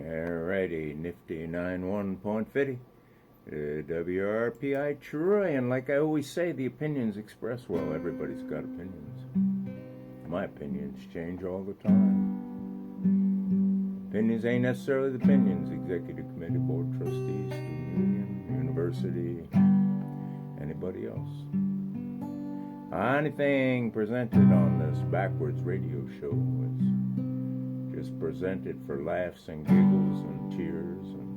Alrighty, nifty 91.50. WRPI Troy, and like I always say, the opinions expressed, well, everybody's got opinions. My opinions change all the time. Opinions ain't necessarily the opinions. Executive Committee, Board of Trustees, Student Union, University, anybody else. Anything presented on this backwards radio show is just presented for laughs and giggles and tears. And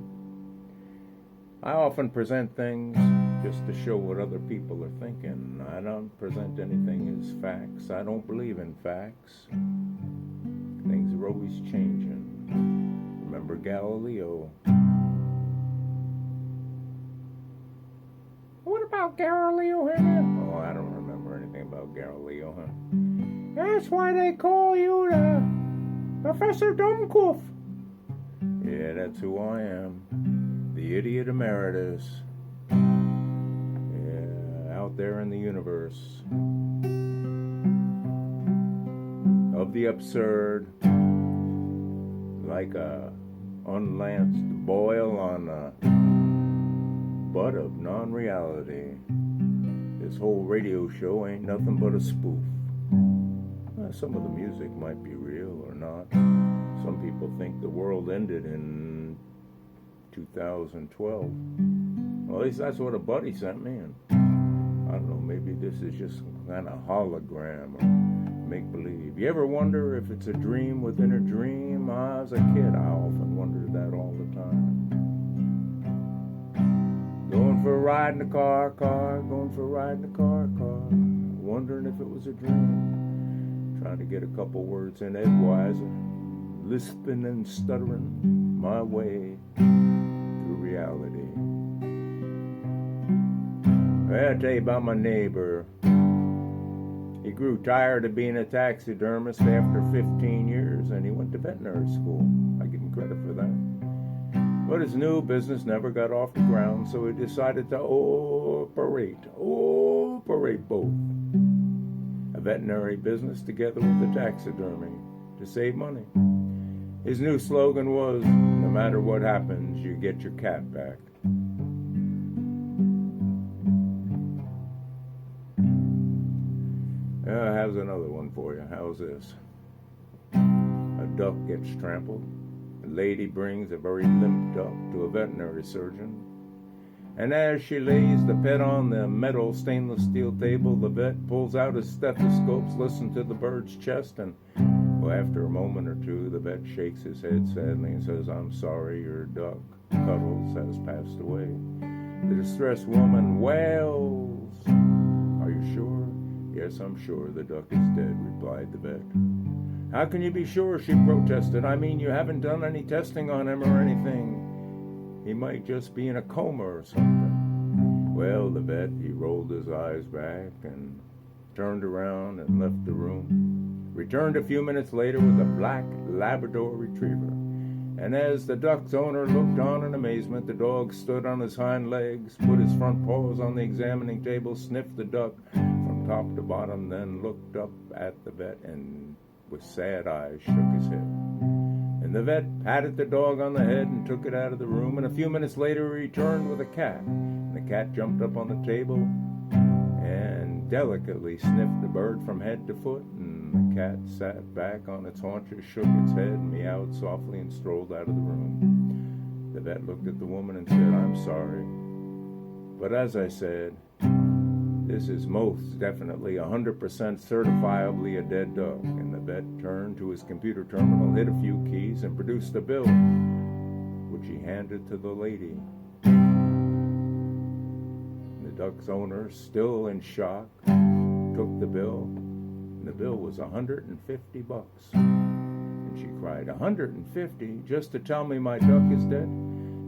I often present things just to show what other people are thinking. I don't present anything as facts. I don't believe in facts. Things are always changing. Remember Galileo? What about Galileo, Henry? Oh, I don't remember anything about Galileo, huh? That's why they call you the Professor Dummkopf. Yeah, that's who I am. The idiot emeritus. Yeah, out there in the universe. Of the absurd. Like a unlanced boil on a butt of non-reality. This whole radio show ain't nothing but a spoof. Some of the music might be real or not. Some people think the world ended in 2012. Well, at least that's what a buddy sent me. And I don't know, maybe this is just some kind of hologram or make-believe. You ever wonder if it's a dream within a dream? As a kid, I often wondered that all the time. Going for a ride in the car, going for a ride in the car, wondering if it was a dream. Trying to get a couple words in edgewise, lisping and stuttering my way through reality. I'll tell you about my neighbor. He grew tired of being a taxidermist after 15 years, and he went to veterinary school. I give him credit for that. But his new business never got off the ground, so he decided to operate both. A veterinary business together with the taxidermy to save money. His new slogan was, no matter what happens, you get your cat back. How's another one for you? How's this? A duck gets trampled. A lady brings a very limp duck to a veterinary surgeon. And as she lays the pet on the metal stainless steel table, the vet pulls out his stethoscopes, listens to the bird's chest, and after a moment or two, the vet shakes his head sadly and says, "I'm sorry, your duck, Cuddles, has passed away." The distressed woman wails. "Are you sure?" "Yes, I'm sure the duck is dead," replied the vet. "How can you be sure?" she protested. "I mean, you haven't done any testing on him or anything. He might just be in a coma or something." Well, the vet, he rolled his eyes back and turned around and left the room. Returned a few minutes later with a black Labrador retriever. And as the duck's owner looked on in amazement, the dog stood on his hind legs, put his front paws on the examining table, sniffed the duck from top to bottom, then looked up at the vet and with sad eyes shook his head. And the vet patted the dog on the head and took it out of the room, and a few minutes later he returned with a cat. And the cat jumped up on the table and delicately sniffed the bird from head to foot, and the cat sat back on its haunches, shook its head, meowed softly, and strolled out of the room. The vet looked at the woman and said, "I'm sorry, but as I said, this is most definitely 100% certifiably a dead duck." And the vet turned to his computer terminal, hit a few keys, and produced a bill, which he handed to the lady. The duck's owner, still in shock, took the bill, and the bill was $150. And she cried, "150 just to tell me my duck is dead?"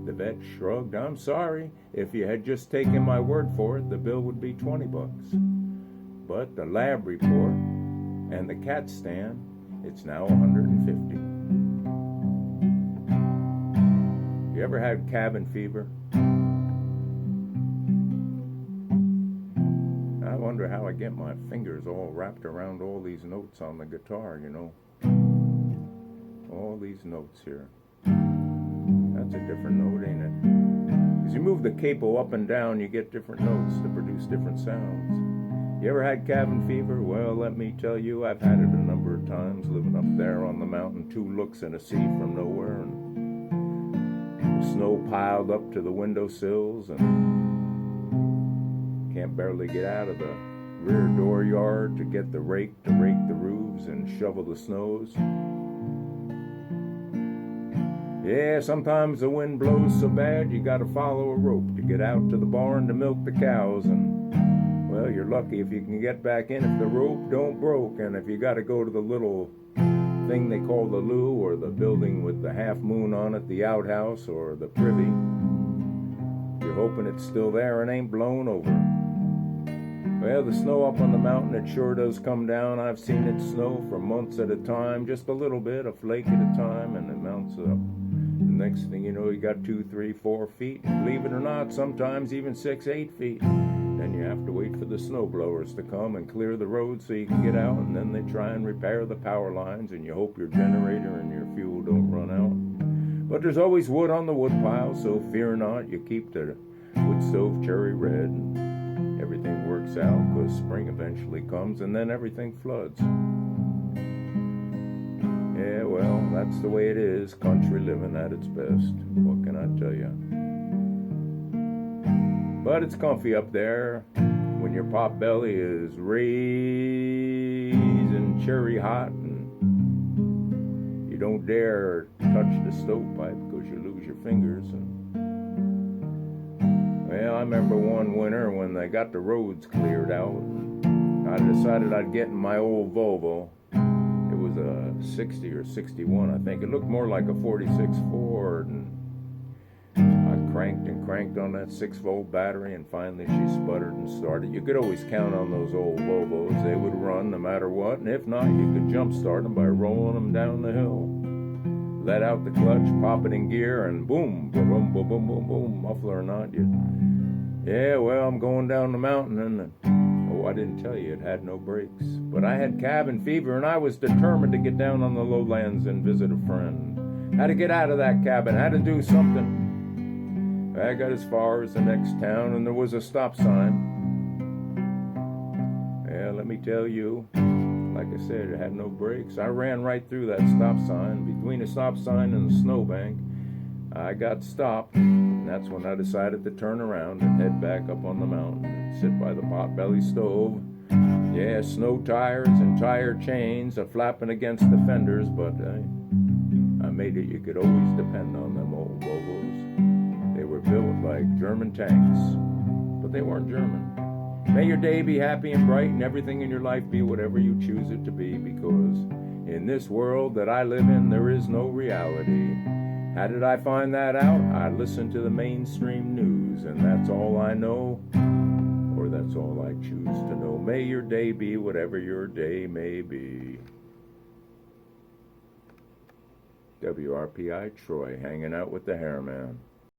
The vet shrugged. "I'm sorry. If you had just taken my word for it, the bill would be $20. But the lab report and the CAT scan, it's now $150. You ever had cabin fever? I wonder how I get my fingers all wrapped around all these notes on the guitar, you know. All these notes here. that's a different note, ain't it? As you move the capo up and down, you get different notes to produce different sounds. You ever had cabin fever? Well, let me tell you, I've had it a number of times, living up there on the mountain, 2 looks and a sea from nowhere, and the snow piled up to the windowsills, and can't barely get out of the rear door yard to get the rake to rake the roofs and shovel the snows. Yeah, sometimes the wind blows so bad you gotta follow a rope to get out to the barn to milk the cows, and well, you're lucky if you can get back in if the rope don't broke, and if you got to go to the little thing they call the loo, or the building with the half moon on it, the outhouse, or the privy, you're hoping it's still there and ain't blown over. Well, the snow up on the mountain, it sure does come down. I've seen it snow for months at a time, just a little bit, a flake at a time, and it mounts up. The next thing you know, you got 2, 3, 4 feet, and believe it or not, sometimes even 6, 8 feet. Then you have to wait for the snow blowers to come and clear the road so you can get out, and then they try and repair the power lines, and you hope your generator and your fuel don't run out. But there's always wood on the wood pile, so fear not, you keep the wood stove cherry red, and everything works out, because spring eventually comes, and then everything floods. Yeah, well, that's the way it is, country living at its best. What can I tell you? But it's comfy up there when your pot belly is raising cherry hot, and you don't dare touch the stovepipe because you lose your fingers. And, well, I remember one winter when they got the roads cleared out, and I decided I'd get in my old Volvo. It was a 60 or 61, I think. It looked more like a 46 Ford, and cranked and cranked on that 6-volt battery, and finally she sputtered and started. You could always count on those old Volvos. They would run no matter what, and if not, you could jump start them by rolling them down the hill. Let out the clutch, pop it in gear, and boom, boom, boom, boom, boom, boom, boom, muffler or not. Yeah, well, I'm going down the mountain, and I didn't tell you it had no brakes. But I had cabin fever, and I was determined to get down on the lowlands and visit a friend. Had to get out of that cabin, had to do something. I got as far as the next town, and there was a stop sign. Yeah, let me tell you, like I said, it had no brakes. I ran right through that stop sign. Between the stop sign and the snowbank, I got stopped, and that's when I decided to turn around and head back up on the mountain and sit by the potbelly stove. Yeah, snow tires and tire chains are flapping against the fenders, but I made it. You could always depend on them old Volvos. They were built like German tanks, but they weren't German. May your day be happy and bright, and everything in your life be whatever you choose it to be, because in this world that I live in, there is no reality. How did I find that out? I listened to the mainstream news, and that's all I know, or that's all I choose to know. May your day be whatever your day may be. WRPI Troy, hanging out with the Hairman.